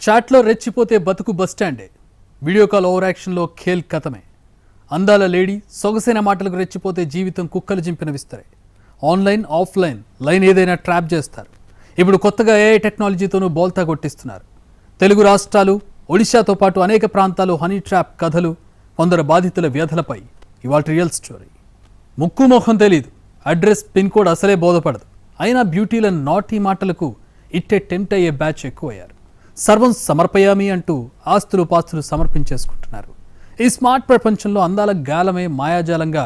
చాట్లో రెచ్చిపోతే బతుకు బస్టాండే. వీడియో కాల్ ఓవర్ యాక్షన్లో ఖేల్ కథమే. అందాల లేడీ సొగసైన మాటలకు రెచ్చిపోతే జీవితం కుక్కలు చింపిన విస్తరే. ఆన్లైన్ ఆఫ్లైన్ లైన్ ఏదైనా ట్రాప్ చేస్తారు. ఇప్పుడు కొత్తగా ఏఐ టెక్నాలజీతోనూ బోల్తా కొట్టిస్తున్నారు. తెలుగు రాష్ట్రాలు ఒడిశాతో పాటు అనేక ప్రాంతాలు హనీ ట్రాప్ కథలు, కొందరు బాధితుల వ్యధలపై ఇవాళ రియల్ స్టోరీ. ముక్కు మొహం తెలీదు, అడ్రస్ పిన్ కోడ్ అసలే బోధపడదు. అయినా బ్యూటీల నాటీ మాటలకు ఇట్టే టెంప్ట్ అయ్యే బ్యాచ్ ఎక్కువయ్యారు. సర్వం సమర్పయామి అంటూ ఆస్తులు పాస్తులు సమర్పించేసుకుంటున్నారు. ఈ స్మార్ట్ ప్రపంచంలో అందాల గాలమే మాయాజాలంగా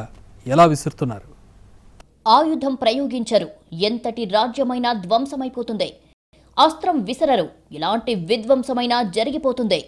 ఎలా విసురుతున్నారు. ఆయుధం ప్రయోగించరు, ఎంతటి రాజ్యమైనా ధ్వంసమైపోతుంది. అస్త్రం విసరరు, ఇలాంటి విధ్వంసమైనా జరిగిపోతుంది.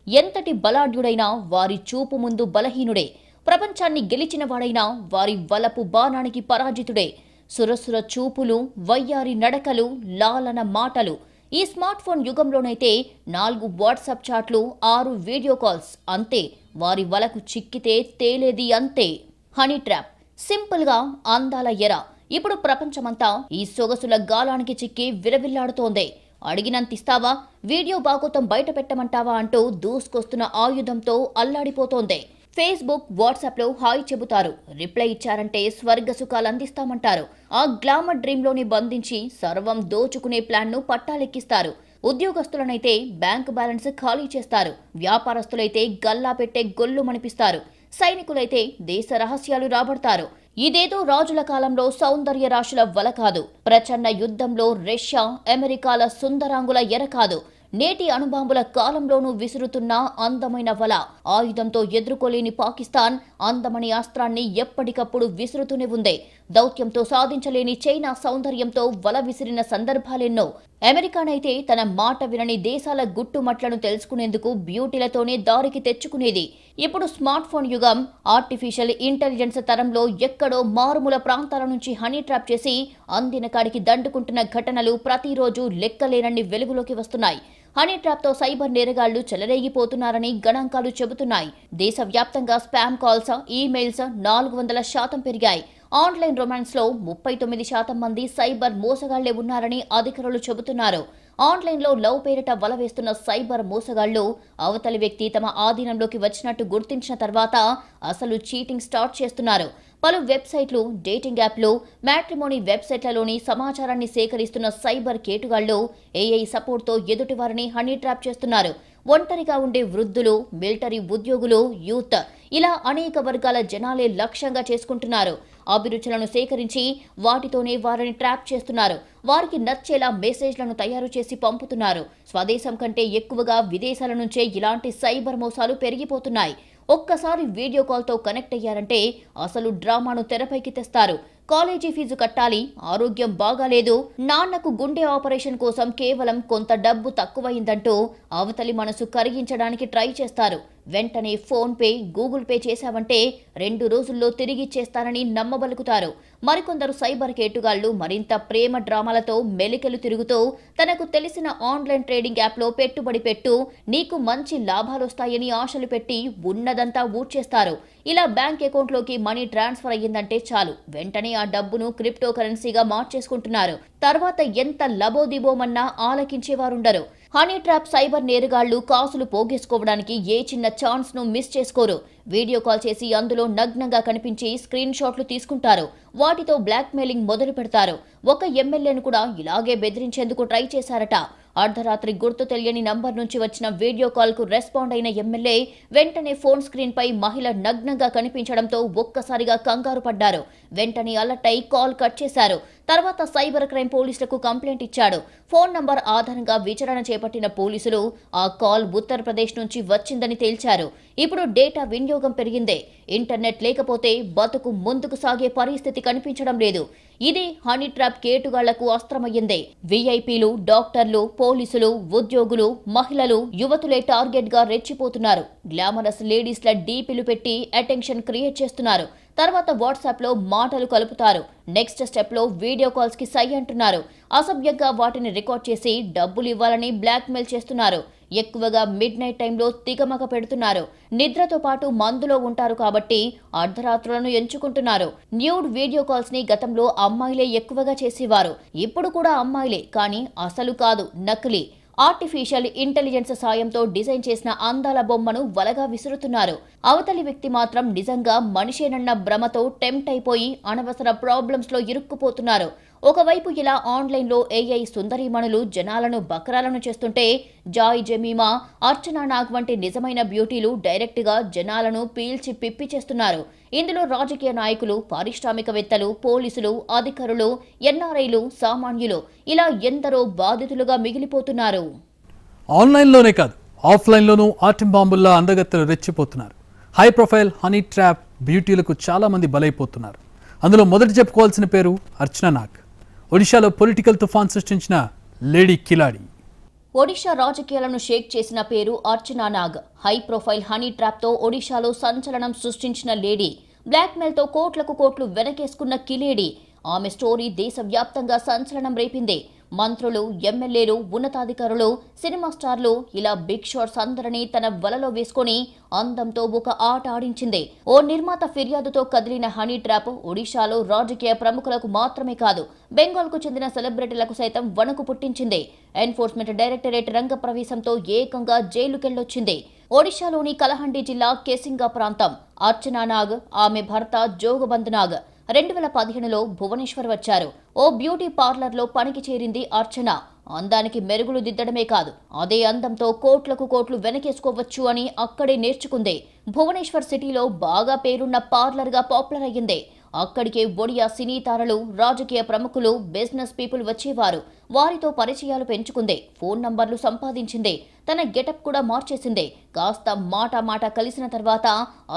ఎంతటి బలాఢ్యుడైనా వారి చూపు ముందు బలహీనుడే. ప్రపంచాన్ని గెలిచిన వాడైనా వారి వలపు బాణానికి పరాజితుడే. సురసుర చూపులు, వయ్యారి నడకలు, లాలన మాటలు. ఈ స్మార్ట్ ఫోన్ యుగంలోనైతే 4 వాట్సాప్ చాట్లు, 6 వీడియో కాల్స్, అంతే. వారి వలకు చిక్కితే తేలేది అంతే. హనీ ట్రాప్, సింపుల్గా అందాల ఎర. ఇప్పుడు ప్రపంచమంతా ఈ సొగసుల గాలానికి చిక్కి విరవిల్లాడుతోంది. అడిగినంతిస్తావా, వీడియో బాగోతం బయట పెట్టమంటావా అంటూ దూసుకొస్తున్న ఆయుధంతో అల్లాడిపోతోంది. ఫేస్బుక్, వాట్సాప్లో హాయ్ చెబుతారు, రిప్లై ఇచ్చారంటే స్వర్గ సుఖాలు అందిస్తామంటారు. ఆ గ్లామర్ డ్రీమ్లోని బంధించి సర్వం దోచుకునే ప్లాన్ను పట్టాలెక్కిస్తారు. ఉద్యోగస్తులనైతే బ్యాంక్ బ్యాలెన్స్ ఖాళీ చేస్తారు. వ్యాపారస్తులైతే గల్లా పెట్టే గొల్లు మనిపిస్తారు. సైనికులైతే దేశ రహస్యాలు రాబడతారు. ఇదేదో రాజుల కాలంలో సౌందర్య రాశుల వల కాదు. ప్రచండ యుద్ధంలో రష్యా, అమెరికాల సుందరాంగుల ఎర కాదు. నేటి అణుబాంబుల కాలంలోనూ విసురుతున్న అందమైన వల. ఆయుధంతో ఎదుర్కోలేని పాకిస్తాన్ అందమని అస్త్రాన్ని ఎప్పటికప్పుడు విసురుతూనే ఉంది. దౌత్యంతో సాధించలేని చైనా సౌందర్యంతో వల విసిరిన సందర్భాలెన్నో. అమెరికానైతే తన మాట వినని దేశాల గుట్టుమట్లను తెలుసుకునేందుకు బ్యూటీలతోనే దారికి తెచ్చుకునేది. ఇప్పుడు స్మార్ట్ ఫోన్ యుగం, ఆర్టిఫిషియల్ ఇంటెలిజెన్స్ తరంలో ఎక్కడో మారుమూల ప్రాంతాల నుంచి హనీ ట్రాప్ చేసి అందిన కాడికి దండుకుంటున్న ఘటనలు ప్రతిరోజు లెక్కలేనన్ని వెలుగులోకి వస్తున్నాయి. హనీ ట్రాప్తో సైబర్ నేరగాళ్లు చెలరేగిపోతున్నారని గణాంకాలు చెబుతున్నాయి. దేశవ్యాప్తంగా స్పామ్ కాల్స్, ఈమెయిల్స్ 400% పెరిగాయి. ఆన్లైన్ రొమాన్స్లో 39% మంది సైబర్ మోసగాళ్లే ఉన్నారని అధికారులు చెబుతున్నారు. ఆన్లైన్లో లవ్ పేరిట వల వేస్తున్న సైబర్ మోసగాళ్లు అవతలి వ్యక్తి తమ ఆధీనంలోకి వచ్చినట్టు గుర్తించిన తర్వాత అసలు చీటింగ్ స్టార్ట్ చేస్తున్నారు. పలు వెబ్సైట్లు, డేటింగ్ యాప్లు, మ్యాట్రిమోనీ వెబ్సైట్లలోని సమాచారాన్ని సేకరిస్తున్న సైబర్ కేటుగాళ్లు ఏఐ సపోర్ట్తో ఎదుటివారిని హనీ ట్రాప్ చేస్తున్నారు. ఒంటరిగా ఉండే వృద్ధులు, మిలిటరీ ఉద్యోగులు, యూత్, ఇలా అనేక వర్గాల జనాలే లక్ష్యంగా చేసుకుంటున్నారు. అభిరుచులను సేకరించి వాటితోనే వారిని ట్రాప్ చేస్తున్నారు. వారికి నచ్చేలా మెసేజ్లను తయారు చేసి పంపుతున్నారు. స్వదేశం కంటే ఎక్కువగా విదేశాల నుంచే ఇలాంటి సైబర్ మోసాలు పెరిగిపోతున్నాయి. ఒక్కసారి వీడియో కాల్తో కనెక్ట్ అయ్యారంటే అసలు డ్రామాను తెరపైకి తెస్తారు. కాలేజీ ఫీజు కట్టాలి, ఆరోగ్యం బాగాలేదు, నాన్నకు గుండె ఆపరేషన్ కోసం కేవలం కొంత డబ్బు తక్కువైందంటూ అవతలి మనసు కరిగించడానికి ట్రై చేస్తారు. వెంటనే ఫోన్ పే, గూగుల్ పే చేశావంటే 2 రోజుల్లో తిరిగిచ్చేస్తారని నమ్మబలుకుతారు. మరికొందరు సైబర్ కేటుగాళ్లు మరింత ప్రేమ డ్రామాలతో మెలికలు తిరుగుతూ తనకు తెలిసిన ఆన్లైన్ ట్రేడింగ్ యాప్లో పెట్టుబడి పెట్టు, నీకు మంచి లాభాలొస్తాయని ఆశలు పెట్టి ఉన్నదంతా ఊడ్చేస్తారు. ఇలా బ్యాంక్ అకౌంట్లోకి మనీ ట్రాన్స్ఫర్ అయ్యిందంటే చాలు, వెంటనే ఆ డబ్బును క్రిప్టో కరెన్సీగా మార్చేసుకుంటున్నారు. తర్వాత ఎంత లబోదిబోమన్నా ఆలకించేవారుండరు. హనీ ట్రాప్ సైబర్ నేరగాళ్లు కాసులు పోగేసుకోవడానికి ఏ చిన్న ఛాన్స్ ను మిస్ చేసుకోరు. వీడియో కాల్ చేసి అందులో నగ్నంగా కనిపించి స్క్రీన్ షాట్లు తీసుకుంటారు. వాటితో బ్లాక్ మెయిలింగ్ మొదలు పెడతారు. ఒక ఎమ్మెల్యేను కూడా ఇలాగే బెదిరించేందుకు ట్రై చేశారట. అర్ధరాత్రి గుర్తు తెలియని నంబర్ నుంచి వచ్చిన వీడియో కాల్ కు రెస్పాండ్ అయిన ఎమ్మెల్యే వెంటనే ఫోన్ స్క్రీన్ పై మహిళ నగ్నంగా కనిపించడంతో ఒక్కసారిగా కంగారు పడ్డారు. వెంటనే అలర్ట్ అయి కాల్ కట్ చేశారు. తర్వాత సైబర్ క్రైమ్ పోలీసులకు కంప్లైంట్ ఇచ్చాడు. ఫోన్ నంబర్ ఆధారంగా విచారణ చేపట్టిన పోలీసులు ఆ కాల్ ఉత్తరప్రదేశ్ నుంచి వచ్చిందని తేల్చారు. ఇప్పుడు డేటా వినియోగం పెరిగిందే. ఇంటర్నెట్ లేకపోతే బతుకు ముందుకు సాగే పరిస్థితి కనిపించడం లేదు. ఇది హనీ ట్రాప్ కేటుగాళ్లకు అస్త్రమయ్యిందే. వీఐపీలు, డాక్టర్లు, పోలీసులు, ఉద్యోగులు, మహిళలు, యువతులే టార్గెట్ గా రెచ్చిపోతున్నారు. గ్లామరస్ లేడీస్ల డీపీలు పెట్టి అటెన్షన్ క్రియేట్ చేస్తున్నారు. తర్వాత వాట్సాప్లో మాటలు కలుపుతారు. నెక్స్ట్ స్టెప్లో వీడియో కాల్స్కి సై అంటున్నారు. అసభ్యంగా వాటిని రికార్డ్ చేసి డబ్బులు ఇవ్వాలని బ్లాక్మెయిల్ చేస్తున్నారు. ఎక్కువగా మిడ్ నైట్ టైంలో తికమక పెడుతున్నారు. నిద్రతో పాటు మందులో ఉంటారు కాబట్టి అర్ధరాత్రులను ఎంచుకుంటున్నారు. న్యూడ్ వీడియో కాల్స్ ని గతంలో అమ్మాయిలే ఎక్కువగా చేసేవారు. ఇప్పుడు కూడా అమ్మాయిలే, కానీ అసలు కాదు, నకిలీ. ఆర్టిఫిషియల్ ఇంటెలిజెన్స్ సాయంతో డిజైన్ చేసిన అందాల బొమ్మను వలగా విసురుతున్నారు. అవతలి వ్యక్తి మాత్రం నిజంగా మనిషేనన్న భ్రమతో టెంప్ట్ అయిపోయి అనవసర ప్రాబ్లమ్స్ లో ఇరుక్కుపోతున్నారు. ఒకవైపు ఇలా ఆన్లైన్లో ఏఐ సుందరీమణులు జనాలను బకరాలను చేస్తుంటే, జాయ్ జమీమా, అర్చనా నాగ్ వంటి నిజమైన బ్యూటీలు డైరెక్ట్గా జనాలను పీల్చి పిప్పి చేస్తున్నారు. ఇందులో రాజకీయ నాయకులు, పారిశ్రామికవేత్తలు, పోలీసులు, అధికారులు, ఎన్ఆర్ఐలు, సామాన్యులు ఇలా ఎందరో బాధితులుగా మిగిలిపోతున్నారు. ఆన్లైన్లోనే కాదు, ఆఫ్లైన్లోనూ ఆటం బాంబుల్లా అందగత్తెలు రెచ్చిపోతున్నారు. హై ప్రొఫైల్ హనీ ట్రాప్ బ్యూటీలకు చాలామంది బలైపోతున్నారు. అందులో మొదటి చెప్పుకోవాల్సిన పేరు అర్చనా నాగ్. ఒడిశాలో పొలిటికల్ తుఫాన్ సృష్టించిన లేడీ కిలాడి. ఒడిషా రాజకీయాలను షేక్ చేసిన పేరు అర్చనా నాగ్. హై ప్రొఫైల్ హనీ ట్రాప్తో ఒడిషాలో సంచలనం సృష్టించిన లేడీ. బ్లాక్మెయిల్తో కోట్లకు కోట్లు వెనకేసుకున్న కిలేడి. ఆమె స్టోరీ దేశవ్యాప్తంగా సంచలనం రేపింది. మంత్రులు, ఎమ్మెల్యేలు, ఉన్నతాధికారులు, సినిమా స్టార్లు ఇలా బిగ్ షాట్స్ అందరినీ తన వలలో వేసుకొని అందంతో ఒక ఆట ఆడించింది. ఓ నిర్మాత ఫిర్యాదుతో కదిలిన హనీ ట్రాప్ ఒడిషాలో రాజకీయ ప్రముఖులకు మాత్రమే కాదు, బెంగాల్కు చెందిన సెలబ్రిటీలకు సైతం వణుకు పుట్టించింది. ఎన్ఫోర్స్మెంట్ డైరెక్టరేట్ రంగ ప్రవేశంతో ఏకంగా జైలుకెళ్లొచ్చింది. ఒడిషాలోని కలహండి జిల్లా కెసింగా ప్రాంతం. అర్చనా నాగ్, ఆమె భర్త జోగబంద్ నాగ్ 2015లో భువనేశ్వర్ వచ్చారు. ఓ బ్యూటీ పార్లర్లో పనికి చేరింది అర్చన. అందానికి మెరుగులు దిద్దడమే కాదు, అదే అందంతో కోట్లకు కోట్లు వెనకేసుకోవచ్చు అని అక్కడే నేర్చుకుంది. భువనేశ్వర్ సిటీలో బాగా పేరున్న పార్లర్గా పాపులర్ అయ్యింది. అక్కడికే ఒడియా సినీ తారలు, రాజకీయ ప్రముఖులు, బిజినెస్ పీపుల్ వచ్చేవారు. వారితో పరిచయాలు పెంచుకుంది, ఫోన్ నంబర్లు సంపాదించింది, తన గెటప్ కూడా మార్చేసింది. కాస్త మాట కలిసిన తర్వాత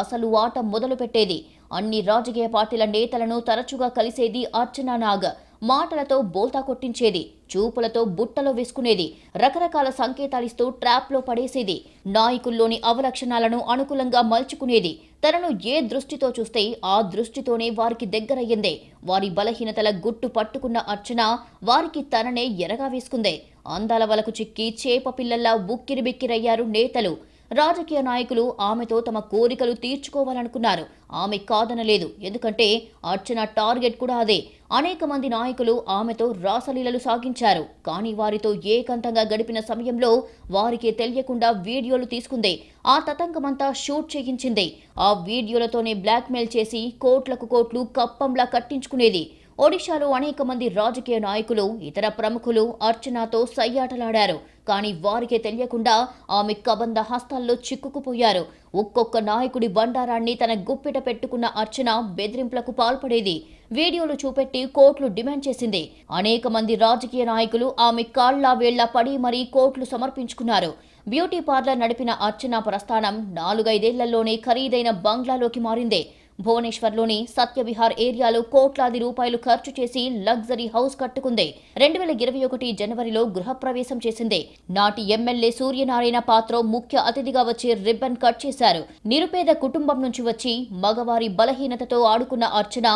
అసలు ఆట మొదలు పెట్టేది. అన్ని రాజకీయ పార్టీల నేతలను తరచుగా కలిసేది అర్చనా నాగ్. మాటలతో బోల్తా కొట్టించేది, చూపులతో బుట్టలో వేసుకునేది, రకరకాల సంకేతాలిస్తూ ట్రాప్లో పడేసేది. నాయకుల్లోని అవలక్షణాలను అనుకూలంగా మలుచుకునేది. తనను ఏ దృష్టితో చూస్తే ఆ దృష్టితోనే వారికి దగ్గరయ్యింది. వారి బలహీనతల గుట్టు పట్టుకున్న అర్చన వారికి తననే ఎరగా వేసుకుంది. అందాల వలకు చిక్కి చేప పిల్లల్లా ఉక్కిరిబిక్కిరయ్యారు నేతలు. రాజకీయ నాయకులు ఆమెతో తమ కోరికలు తీర్చుకోవాలనుకున్నారు. ఆమె కాదనలేదు, ఎందుకంటే అర్చన టార్గెట్ కూడా అదే. అనేక మంది నాయకులు ఆమెతో రాసలీలలు సాగించారు. కానీ వారితో ఏకాంతంగా గడిపిన సమయంలో వారికే తెలియకుండా వీడియోలు తీసుకుంది. ఆ తతంగమంతా షూట్ చేయించింది. ఆ వీడియోలతోనే బ్లాక్మెయిల్ చేసి కోట్లకు కోట్లు కప్పంలా కట్టించుకునేది. ఒడిశాలో అనేక మంది రాజకీయ నాయకులు, ఇతర ప్రముఖులు అర్చనాతో సయ్యాటలాడారు. కానీ వారికే తెలియకుండా ఆమె కబంధ హస్తాల్లో చిక్కుకుపోయారు. ఒక్కొక్క నాయకుడి బండారాన్ని తన గుప్పిట పెట్టుకున్న అర్చన బెదిరింపులకు పాల్పడేది. వీడియోలు చూపెట్టి కోట్లు డిమాండ్ చేసింది. అనేక మంది రాజకీయ నాయకులు ఆమె కాళ్లా వేళ్లా పడి మరీ కోట్లు సమర్పించుకున్నారు. బ్యూటీ పార్లర్ నడిపిన అర్చన ప్రస్థానం 4-5 ఏళ్లలోనే ఖరీదైన బంగ్లాలోకి మారింది. భువనేశ్వర్లోని సత్యవిహార్ ఏరియాలో కోట్లాది రూపాయలు ఖర్చు చేసి లగ్జరీ హౌస్ కట్టుకుంది. 2021 జనవరిలో గృహప్రవేశం చేసింది. నాటి ఎమ్మెల్యే సూర్యనారాయణ పాత్ర ముఖ్య అతిథిగా వచ్చి రిబ్బన్ కట్ చేశారు. నిరుపేద కుటుంబం నుంచి వచ్చి మగవారి బలహీనతతో ఆడుకున్న అర్చన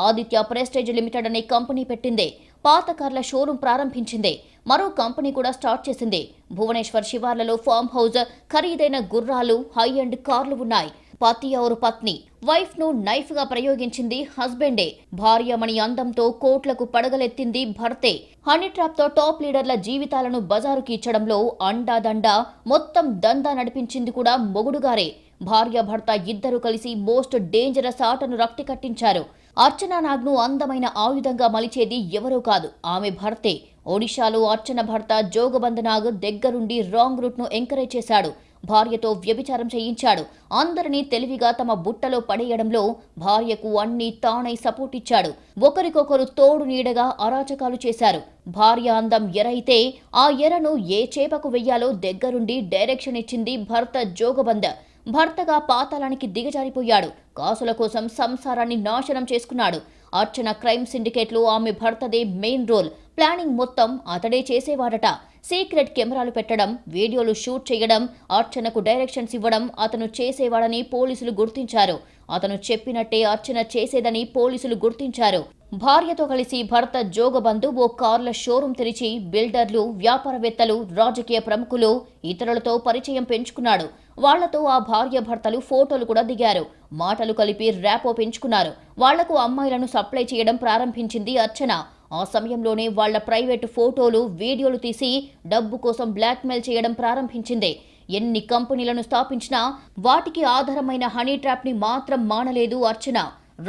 ఆదిత్య ప్రెస్టేజ్ లిమిటెడ్ అనే కంపెనీ పెట్టింది. పాత కార్ల షోరూం ప్రారంభించింది. మరో కంపెనీ కూడా స్టార్ట్ చేసింది. భువనేశ్వర్ శివార్లలో ఫామ్ హౌస్, ఖరీదైన గుర్రాలు, హై ఎండ్ కార్లు ఉన్నాయి. పతి ఔరు పత్ని, వైఫ్ ను నైఫ్ గా ప్రయోగించింది హస్బెండే. భార్యమణి అందంతో కోట్లకు పడగలెత్తింది భర్తే. హనీ ట్రాప్ తో టాప్ లీడర్ల జీవితాలను బజారుకి ఇచ్చడంలో అండాదండా మొత్తం దందా నడిపించింది కూడా మొగుడుగారే. భార్య భర్త ఇద్దరు కలిసి మోస్ట్ డేంజరస్ ఆటను రక్తి కట్టించారు. అర్చనా నాగ్ను అందమైన ఆయుధంగా మలిచేది ఎవరో కాదు, ఆమె భర్తే. ఒడిశాలో అర్చన భర్త జోగబంద్ నాగ్ దగ్గరుండి రాంగ్ రూట్ ను ఎంకరేజ్ చేశాడు. భార్యతో వ్యభిచారం చేయించాడు. అందరినీ తెలివిగా తమ బుట్టలో పడేయడంలో భార్యకు అన్ని తానై సపోర్ట్ ఇచ్చాడు. ఒకరికొకరు తోడు నీడగా అరాచకాలు చేశారు. భార్య అందం ఎరైతే ఆ ఎరను ఏ చేపకు వెయ్యాలో దగ్గరుండి డైరెక్షన్ ఇచ్చింది భర్త జోగబంద్. భర్తగా పాతాళానికి దిగజారిపోయాడు. కాసుల కోసం సంసారాన్ని నాశనం చేసుకున్నాడు. అర్చన క్రైమ్ సిండికేట్లో ఆమె భర్తదే మెయిన్ రోల్. ప్లానింగ్ మొత్తం అతడే చేసేవాడట. సీక్రెట్ కెమెరాలు పెట్టడం, వీడియోలు షూట్ చేయడం, అర్చనకు డైరెక్షన్స్ ఇవ్వడం అతను చేసేవాడని పోలీసులు గుర్తించారు. అతను చెప్పినట్టే అర్చన చేసేదని పోలీసులు గుర్తించారు. భార్యతో కలిసి భర్త జోగబంధు ఓ కార్ల షోరూం తెరిచి బిల్డర్లు, వ్యాపారవేత్తలు, రాజకీయ ప్రముఖులు, ఇతరులతో పరిచయం పెంచుకున్నాడు. వాళ్లతో ఆ భార్య భర్తలు ఫోటోలు కూడా దిగారు. మాటలు కలిపి ర్యాపో పెంచుకున్నారు. వాళ్లకు అమ్మాయిలను సప్లై చేయడం ప్రారంభించింది అర్చన. ఆ సమయంలోనే వాళ్ల ప్రైవేటు ఫోటోలు వీడియోలు తీసి డబ్బు కోసం బ్లాక్మెయిల్ చేయడం ప్రారంభించింది. ఎన్ని కంపెనీలను స్థాపించినా వాటికి ఆధారమైన హనీ ట్రాప్ ని మాత్రం మానలేదు అర్చన.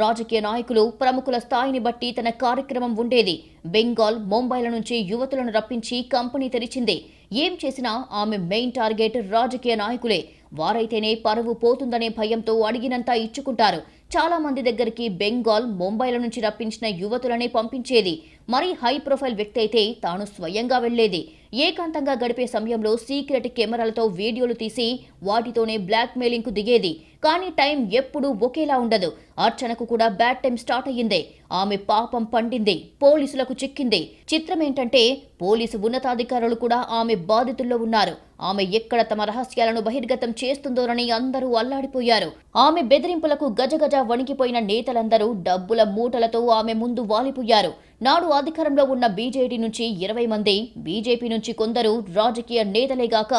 రాజకీయ నాయకులు, ప్రముఖుల స్థాయిని బట్టి తన కార్యక్రమం ఉండేది. బెంగాల్, ముంబైల నుంచి యువతులను రప్పించి కంపెనీ తెరిచింది. ఏం చేసినా ఆమె మెయిన్ టార్గెట్ రాజకీయ నాయకులే. వారైతేనే పరువు పోతుందనే భయంతో అడిగినంత ఇచ్చుకుంటారు. చాలా మంది దగ్గరికి బెంగాల్, ముంబైల నుంచి రప్పించిన యువతులనే పంపించేది. మరీ హై ప్రొఫైల్ వ్యక్తి అయితే తాను స్వయంగా వెళ్లేది. ఏకాంతంగా గడిపే సమయంలో సీక్రెట్ కెమెరాలతో వీడియోలు తీసి వాటితోనే బ్లాక్ మెయిలింగ్ కు దిగేది. కానీ టైం ఎప్పుడూ ఒకేలా ఉండదు. అర్చనకు కూడా బ్యాడ్ టైం స్టార్ట్ అయ్యింది. ఆమె పాపం పండింది, పోలీసులకు చిక్కింది. చిత్రమేంటంటే పోలీసు ఉన్నతాధికారులు కూడా ఆమె బాధితుల్లో ఉన్నారు. ఆమె ఎక్కడ తమ రహస్యాలను బహిర్గతం చేస్తుందోనని అందరూ అల్లాడిపోయారు. ఆమె బెదిరింపులకు గజగజ వణికిపోయిన నేతలందరూ డబ్బుల మూటలతో ఆమె ముందు వాలిపోయారు. నాడు అధికారంలో ఉన్న బీజేడీ నుంచి 20 మంది, బీజేపీ నుంచి కొందరు రాజకీయ నేతలేగాక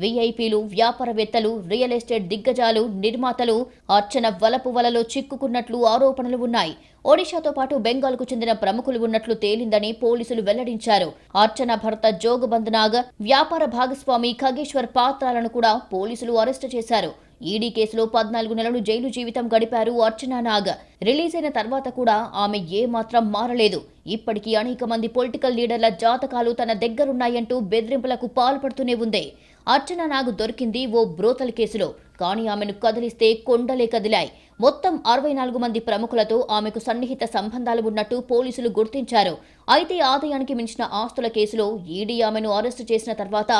వీఐపీలు, వ్యాపారవేత్తలు, రియల్ ఎస్టేట్ దిగ్గజాలు, నిర్మాతలు అర్చన వలపు వలలో చిక్కుకున్నట్లు ఆరోపణలు ఉన్నాయి. ఒడిశాతో పాటు బెంగాల్కు చెందిన ప్రముఖులు ఉన్నట్లు తేలిందని పోలీసులు వెల్లడించారు. అర్చన భర్త జోగబంధనాగ్, వ్యాపార భాగస్వామి ఖగేశ్వర్ పాత్రలను కూడా పోలీసులు అరెస్టు చేశారు. ఈడీ కేసులో 14 నెలలు జైలు జీవితం గడిపారు అర్చనా నాగ్. రిలీజ్ అయిన తర్వాత కూడా ఆమె ఏమాత్రం మారలేదు. ఇప్పటికీ అనేక మంది పొలిటికల్ లీడర్ల జాతకాలు తన దగ్గరున్నాయంటూ బెదిరింపులకు పాల్పడుతూనే ఉంది. అర్చనా నాగ్ దొరికింది ఓ బ్రోతల్ కేసులో. కానీ ఆమెను కదిలిస్తే కొండలే కదిలాయి. మొత్తం 64 మంది ప్రముఖులతో ఆమెకు సన్నిహిత సంబంధాలు ఉన్నట్టు పోలీసులు గుర్తించారు. అయితే ఆదాయానికి మించిన ఆస్తుల కేసులో ఈడీ ఆమెను అరెస్టు చేసిన తర్వాత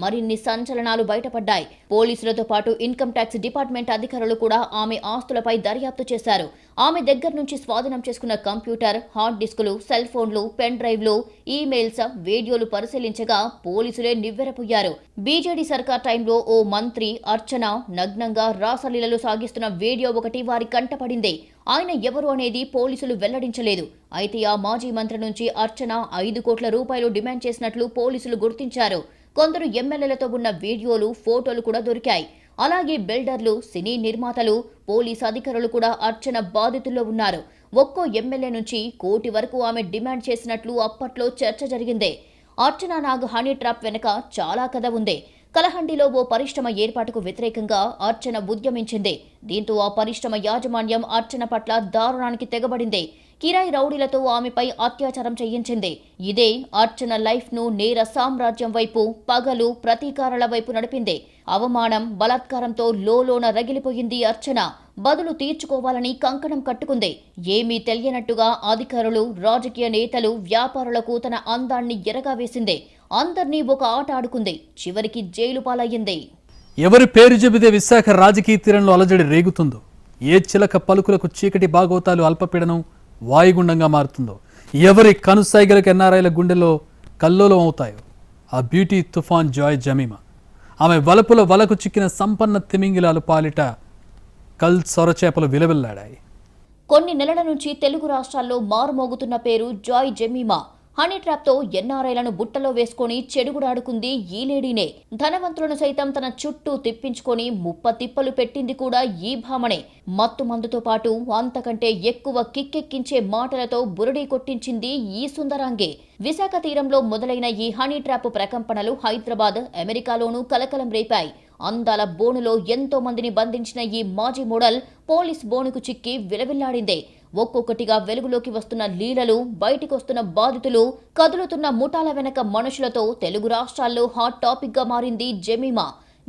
మరిన్ని సంచలనాలు బయటపడ్డాయి. పోలీసులతో పాటు ఇన్కమ్ ట్యాక్స్ డిపార్ట్మెంట్ అధికారులు కూడా ఆమె ఆస్తులపై దర్యాప్తు చేశారు. ఆమె దగ్గర నుంచి స్వాధీనం చేసుకున్న కంప్యూటర్, హార్డ్ డిస్కులు, సెల్ ఫోన్లు, పెన్ డ్రైవ్లు, ఈమెయిల్స్, వీడియోలు పరిశీలించగా పోలీసులే నివ్వెరపోయారు. బీజేడీ సర్కార్ టైంలో ఓ మంత్రి అర్చన నగ్నంగా రాసలీలలు సాగిస్తున్న వీడియో ఒకటి వారి కంటపడింది. ఆయన ఎవరు అనేది పోలీసులు వెల్లడించలేదు. అయితే ఆ మాజీ మంత్రి నుంచి అర్చన 5 కోట్ల రూపాయలు డిమాండ్ చేసినట్లు పోలీసులు గుర్తించారు. కొందరు ఎమ్మెల్యేలతో ఉన్న వీడియోలు, ఫోటోలు కూడా దొరికాయి. అలాగే బిల్డర్లు, సినీ నిర్మాతలు, పోలీసు అధికారులు కూడా అర్చన బాధితుల్లో ఉన్నారు. ఒక్కో ఎమ్మెల్యే నుంచి కోటి వరకు ఆమె డిమాండ్ చేసినట్లు అప్పట్లో చర్చ జరిగింది. అర్చనా నాగ్ హనీ ట్రాప్ వెనుక చాలా కథ ఉంది. కలహండిలో ఓ పరిశ్రమ ఏర్పాటుకు వ్యతిరేకంగా అర్చన ఉద్యమించింది. దీంతో ఆ పరిశ్రమ యాజమాన్యం అర్చన పట్ల దారుణానికి తెగబడింది. కిరాయి రౌడీలతో ఆమెపై అత్యాచారం చేయించింది. ఇదే అర్చన లైఫ్ ను నేర సామ్రాజ్యం వైపు, పగలు, ప్రతీకారాల వైపు నడిపింది. అవమానం, బలాత్కారంతో లోలోన రగిలిపోయింది అర్చన. బదులు తీర్చుకోవాలని కంకణం కట్టుకుంది. ఏమీ తెలియనట్టుగా అధికారులు, రాజకీయ నేతలు, వ్యాపారులకు తన అందాన్ని ఎరగా వేసింది. అందర్నీ ఒక ఆట ఆడుకుంది. చివరికి జైలు పాలయ్యింది. ఎవరి పేరు చెబితే విశాఖ రాజకీయ తీరంలో అలజడి రేగుతుందో, ఏ చిలక పలుకులకు చీకటి బాగోతాలు అల్పపీడనం వాయుగుండంగా మారుతుందో, ఎవరి కనుసైగలకు ఎన్ఆర్ఐల గుండెల్లో కల్లోలం అవుతాయో ఆ బ్యూటీ తుఫాన్ జాయ్ జమీమా. ఆమె వలపుల వలకు చిక్కిన సంపన్న తిమింగిలాలు పాలిట కల్ సొరచేపలు విలవిల్లాడాయి. కొన్ని నెలల నుంచి తెలుగు రాష్ట్రాల్లో మారుమోగుతున్న పేరు జాయ్ జమీమా. హనీ ట్రాప్ తో ఎన్ఆర్ఐలను బుట్టలో వేసుకుని చెడుగుడాడుకుంది ఈ లేడీనే. ధనవంతులను సైతం తన చుట్టూ తిప్పించుకొని ముప్పతిప్పలు పెట్టింది కూడా ఈ భామనే. మత్తు మందుతో పాటు అంతకంటే ఎక్కువ కిక్కెక్కించే మాటలతో బురడీ కొట్టించింది ఈ సుందరాంగే. విశాఖ తీరంలో మొదలైన ఈ హనీ ట్రాప్ ప్రకంపనలు హైదరాబాద్, అమెరికాలోనూ కలకలం రేపాయి. అందాల బోనులో ఎంతో మందిని బంధించిన ఈ మాజీ మోడల్ పోలీస్ బోనుకు చిక్కి విలవిల్లాడిందే. ఒక్కొక్కటిగా వెలుగులోకి వస్తున్న లీలలు, బయటికొస్తున్న బాధితులు, కదులుతున్న ముఠాల వెనక మనుషులతో తెలుగు రాష్ట్రాల్లో హాట్ టాపిక్ గా మారింది Jemimah.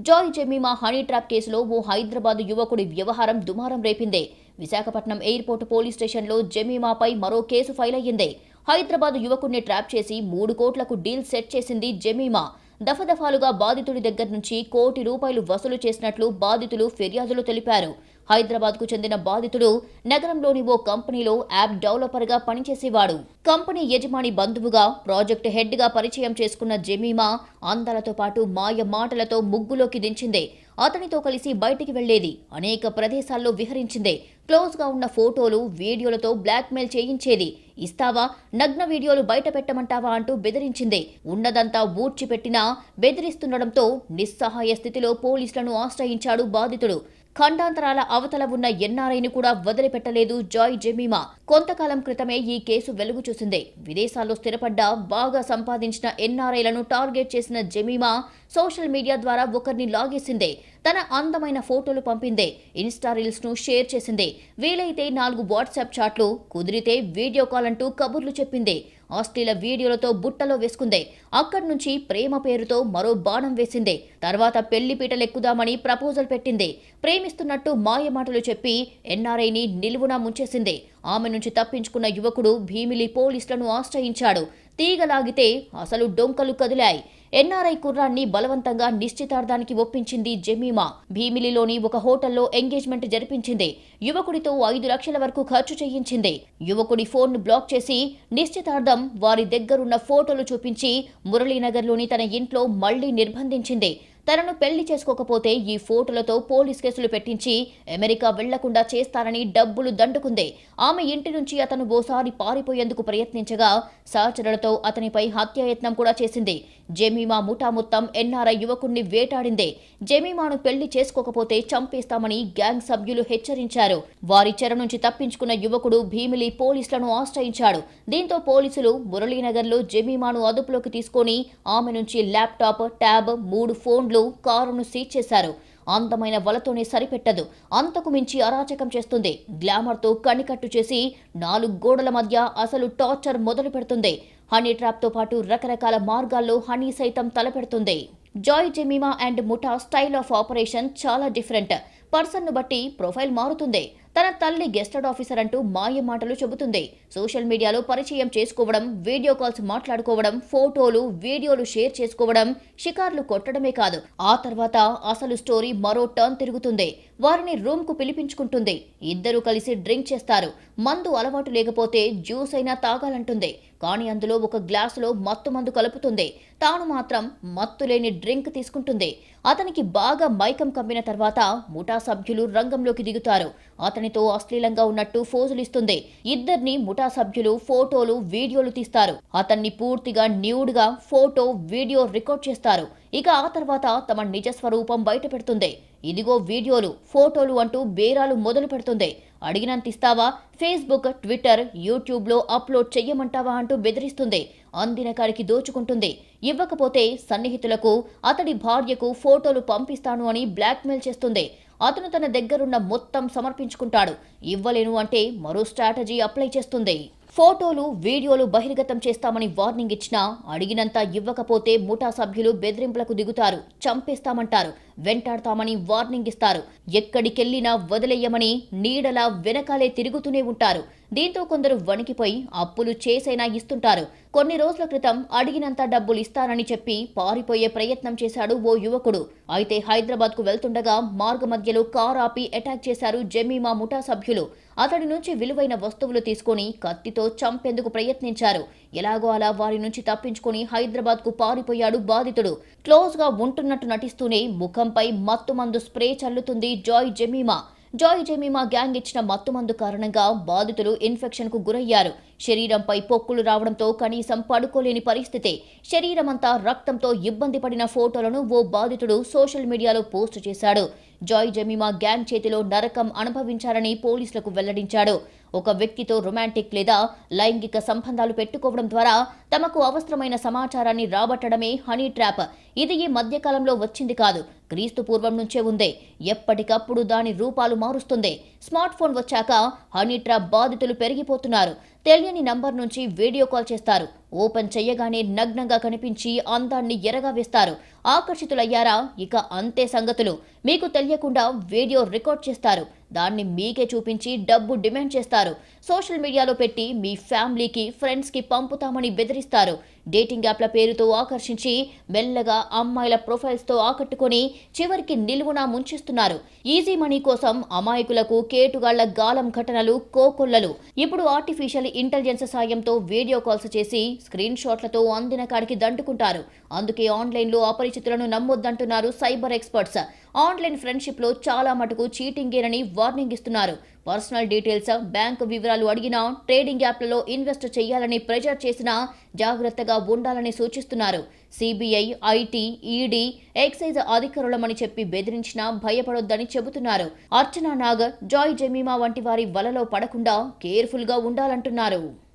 Joy Jemimah honey trap కేసులో ఓ హైదరాబాద్ యువకుడి వ్యవహారం దుమారం రేపింది. విశాఖపట్నం ఎయిర్పోర్ట్ పోలీస్ స్టేషన్లో జమీమాపై మరో కేసు ఫైల్ అయ్యింది. హైదరాబాద్ యువకుడిని ట్రాప్ చేసి 3 కోట్లకు డీల్ సెట్ చేసింది జమీమా. దఫదఫాలుగా బాధితుడి దగ్గర నుంచి ₹1 కోటి వసూలు చేసినట్లు బాధితులు ఫిర్యాదులు తెలిపారు. హైదరాబాద్కు చెందిన బాధితుడు నగరంలోని ఓ కంపెనీలో యాప్ డెవలపర్గా పనిచేసేవాడు. కంపెనీ యజమాని బంధువుగా, ప్రాజెక్టు హెడ్గా పరిచయం చేసుకున్న జమీమా అందాలతో పాటు మాయ మాటలతో ముగ్గులోకి దించింది. అతనితో కలిసి బయటికి వెళ్లేది. అనేక ప్రదేశాల్లో విహరించింది. క్లోజ్గా ఉన్న ఫోటోలు, వీడియోలతో బ్లాక్మెయిల్ చేయించేది. ఇస్తావా, నగ్న వీడియోలు బయట పెట్టమంటావా అంటూ బెదిరించింది. ఉన్నదంతా ఊడ్చిపెట్టినా బెదిరిస్తుండటంతో నిస్సహాయ స్థితిలో పోలీసులను ఆశ్రయించాడు బాధితుడు. ఖండాంతరాల అవతల ఉన్న ఎన్ఆర్ఐని కూడా వదిలిపెట్టలేదు జాయ్ జెమీమా. కొంతకాలం క్రితమే ఈ కేసు వెలుగు చూసింది. విదేశాల్లో స్థిరపడ్డ బాగా సంపాదించిన ఎన్ఆర్ఐలను టార్గెట్ చేసిన జెమీమా సోషల్ మీడియా ద్వారా ఒకరిని లాగేసిందే. తన అందమైన ఫోటోలు పంపిందే. ఇన్స్టా రీల్స్ ను షేర్ చేసిందే. వీలైతే 4 వాట్సాప్ చాట్లు, కుదిరితే వీడియో కాల్ అంటూ కబుర్లు చెప్పిందే. అశ్లీల వీడియోలతో బుట్టలో వేసుకుందే. అక్కడి నుంచి ప్రేమ పేరుతో మరో బాణం వేసిందే. తర్వాత పెళ్లి పీటలెక్కుదామని ప్రపోజల్ పెట్టిందే. ప్రేమిస్తున్నట్టు మాయమాటలు చెప్పి ఎన్ఆర్ఐని నిలువునా ముంచేసిందే. ఆమె నుంచి తప్పించుకున్న యువకుడు భీమిలి పోలీసులను ఆశ్రయించాడు. తీగలాగితే అసలు డొంకలు కదిలాయి. ఎన్ఆర్ఐ కుర్రాన్ని బలవంతంగా నిశ్చితార్థానికి ఒప్పించింది జెమీమా. భీమిలిలోని ఒక హోటల్లో ఎంగేజ్మెంట్ జరిపించింది. యువకుడితో 5 లక్షల వరకు ఖర్చు చేయించింది. యువకుడి ఫోన్ను బ్లాక్ చేసి నిశ్చితార్థం, వారి దగ్గరున్న ఫోటోలు చూపించి మురళీనగర్లోని తన ఇంట్లో మళ్లీ నిర్బంధించింది. తనను పెళ్లి చేసుకోకపోతే ఈ ఫోటోలతో పోలీస్ కేసులు పెట్టించి అమెరికా వెళ్లకుండా చేస్తారని డబ్బులు దండుకుంది. ఆమె ఇంటి నుంచి అతను ఓసారి పారిపోయేందుకు ప్రయత్నించగా సహచరులతో అతనిపై హత్యాయత్నం కూడా చేసింది. జెమీమా ముఠా మొత్తం ఎన్ఆర్ఐ యువకుణ్ణి వేటాడింది. జెమీమాను పెళ్లి చేసుకోకపోతే చంపేస్తామని గ్యాంగ్ సభ్యులు హెచ్చరించారు. వారి చెర నుంచి తప్పించుకున్న యువకుడు భీమిలి పోలీసులను ఆశ్రయించాడు. దీంతో పోలీసులు మురళీనగర్లో జెమీమాను అదుపులోకి తీసుకొని ఆమె నుంచి ల్యాప్టాప్, ట్యాబ్, 3 ఫోన్లు, కారును సీజ్ చేశారు. అందమైన వలతోనే సరిపెట్టదు, అంతకు మించి అరాచకం చేస్తుంది. గ్లామర్తో కనికట్టు చేసి 4 గోడల మధ్య అసలు టార్చర్ మొదలు పెడుతుంది. హనీ ట్రాప్తో పాటు రకరకాల మార్గాల్లో హనీ సైతం తలపెడుతుంది. జాయ్ జెమీమా అండ్ ముఠా స్టైల్ ఆఫ్ ఆపరేషన్ చాలా డిఫరెంట్. పర్సన్ను బట్టి ప్రొఫైల్ మారుతుంది. తన తల్లి గెస్టెడ్ ఆఫీసర్ అంటూ మాయ మాటలు చెబుతుంది. సోషల్ మీడియాలో పరిచయం చేసుకోవడం, వీడియో కాల్స్ మాట్లాడుకోవడం, ఫోటోలు, వీడియోలు షేర్ చేసుకోవడం, షికార్లు కొట్టడమే కాదు, ఆ తర్వాత అసలు స్టోరీ మరో టర్న్ తిరుగుతుంది. వారిని రూమ్ కు పిలిపించుకుంటుంది. ఇద్దరు కలిసి డ్రింక్ చేస్తారు. మందు అలవాటు లేకపోతే జ్యూస్ అయినా తాగాలంటుంది. కానీ అందులో ఒక గ్లాసులో మత్తు మందు కలుపుతుంది. తాను మాత్రం మత్తు లేని డ్రింక్ తీసుకుంటుంది. అతనికి బాగా మైకం కమ్మిన తర్వాత ముఠా సభ్యులు రంగంలోకి దిగుతారు. అతనితో అశ్లీలంగా ఉన్నట్టు ఫోజులిస్తుంది. ఇద్దరిని ముఠా సభ్యులు ఫోటోలు, వీడియోలు తీస్తారు. అతన్ని పూర్తిగా న్యూడ్గా ఫోటో, వీడియో రికార్డ్ చేస్తారు. ఇక ఆ తర్వాత తమ నిజ స్వరూపం బయట పెడుతుంది. ఇదిగో వీడియోలు, ఫోటోలు అంటూ బేరాలు మొదలు పెడుతుంది. అడిగినంత ఇస్తావా, ఫేస్బుక్, ట్విట్టర్, యూట్యూబ్లో అప్లోడ్ చెయ్యమంటావా అంటూ బెదిరిస్తుంది. అందిన కాడికి దోచుకుంటుంది. ఇవ్వకపోతే సన్నిహితులకు, అతడి భార్యకు ఫోటోలు పంపిస్తాను అని బ్లాక్మెయిల్ చేస్తుంది. అతను తన దగ్గరున్న మొత్తం సమర్పించుకుంటాడు. ఇవ్వలేను అంటే మరో స్ట్రాటజీ అప్లై చేస్తుంది. ఫోటోలు, వీడియోలు బహిర్గతం చేస్తామని వార్నింగ్ ఇచ్చినా అడిగినంత ఇవ్వకపోతే ముఠా సభ్యులు బెదిరింపులకు దిగుతారు. చంపేస్తామంటారు. వెంటాడతామని వార్నింగ్ ఇస్తారు. ఎక్కడికెళ్లినా వదిలేయమని నీడలా వెనకాలే తిరుగుతూనే ఉంటారు. దీంతో కొందరు వణికిపోయి అప్పులు చేసైనా ఇస్తుంటారు. కొన్ని రోజుల క్రితం అడిగినంత డబ్బులు ఇస్తానని చెప్పి పారిపోయే ప్రయత్నం చేశాడు ఓ యువకుడు. అయితే హైదరాబాద్కు వెళ్తుండగా మార్గమధ్యలో కారు ఆపి అటాక్ చేశారు జెమీమా ముఠా సభ్యులు. అతడి నుంచి విలువైన వస్తువులు తీసుకొని కత్తితో చంపేందుకు ప్రయత్నించారు. ఎలాగో అలా వారి నుంచి తప్పించుకొని హైదరాబాద్కు పారిపోయాడు బాధితుడు. క్లోజ్గా ఉంటున్నట్టు నటిస్తూనే ముఖంపై మత్తుమందు స్ప్రే చల్లుతుంది Joy Jemima. Joy Jemima gang ఇచ్చిన మత్తుమందు కారణంగా బాధితులు ఇన్ఫెక్షన్కు గురయ్యారు. శరీరంపై పొక్కులు రావడంతో కనీసం పడుకోలేని పరిస్థితి. శరీరమంతా రక్తంతో ఇబ్బంది పడిన ఫోటోలను ఓ బాధితుడు సోషల్ మీడియాలో పోస్టు చేశాడు. జాయ్ జెమీమా గ్యాంగ్ చేతిలో నరకం అనుభవించారని పోలీసులకు వెల్లడించాడు. ఒక వ్యక్తితో రొమాంటిక్ లేదా లైంగిక సంబంధాలు పెట్టుకోవడం ద్వారా తమకు అవసరమైన సమాచారాన్ని రాబట్టడమే హనీ ట్రాప్. ఇది ఈ మధ్యకాలంలో వచ్చింది కాదు, క్రీస్తు పూర్వం నుంచే ఉంది. ఎప్పటికప్పుడు దాని రూపాలు మారుస్తుంది. స్మార్ట్ ఫోన్ వచ్చాక హనీ ట్రాప్ బాధితులు పెరిగిపోతున్నారు. తెలియని నంబర్ నుంచి వీడియో కాల్ చేస్తారు. ఓపెన్ చెయ్యగానే నగ్నంగా కనిపించి అందాన్ని ఎరగా వేస్తారు. ఆకర్షితులయ్యారా, ఇక అంతే సంగతులు. మీకు తెలియకుండా వీడియో రికార్డ్ చేస్తారు. దాన్ని మీకే చూపించి డబ్బు డిమాండ్ చేస్తారు. సోషల్ మీడియాలో పెట్టి మీ ఫ్యామిలీకి, ఫ్రెండ్స్కి పంపుతామని బెదిరిస్తారు. డేటింగ్ యాప్ల పేరుతో ఆకర్షించి మెల్లగా అమ్మాయిల ప్రొఫైల్స్తో ఆకట్టుకొని చివరికి నిలువునా ముంచిస్తున్నారు. ఈజీ మనీ కోసం అమాయకులకు కేటుగాళ్ల గాలం ఘటనలు కోకొల్లలు. ఇప్పుడు ఆర్టిఫిషియల్ ఇంటెలిజెన్స్ సాయంతో వీడియో కాల్స్ చేసి స్క్రీన్ షాట్లతో అందిన కాడికి దండుకుంటారు. అందుకే ఆన్లైన్లో అపరిచితులను నమ్మొద్దంటున్నారు సైబర్ ఎక్స్పర్ట్స్. ఆన్లైన్ ఫ్రెండ్షిప్లో చాలా మటుకు చీటింగేనని వార్నింగ్ ఇస్తున్నారు. పర్సనల్ డీటెయిల్స్, బ్యాంకు వివరాలు అడిగినా, ట్రేడింగ్ యాప్లలో ఇన్వెస్ట్ చేయాలని ప్రెజర్ చేసినా జాగ్రత్తగా ఉండాలని సూచిస్తున్నారు. సిబిఐ, ఐటీ, ఈడీ, ఎక్సైజ్ అధికారులమని చెప్పి బెదిరించినా భయపడొద్దని చెబుతున్నారు. అర్చనా నాగ్, జాయ్ జమీమా వంటి వారి వలలో పడకుండా కేర్ఫుల్గా ఉండాలంటున్నారు.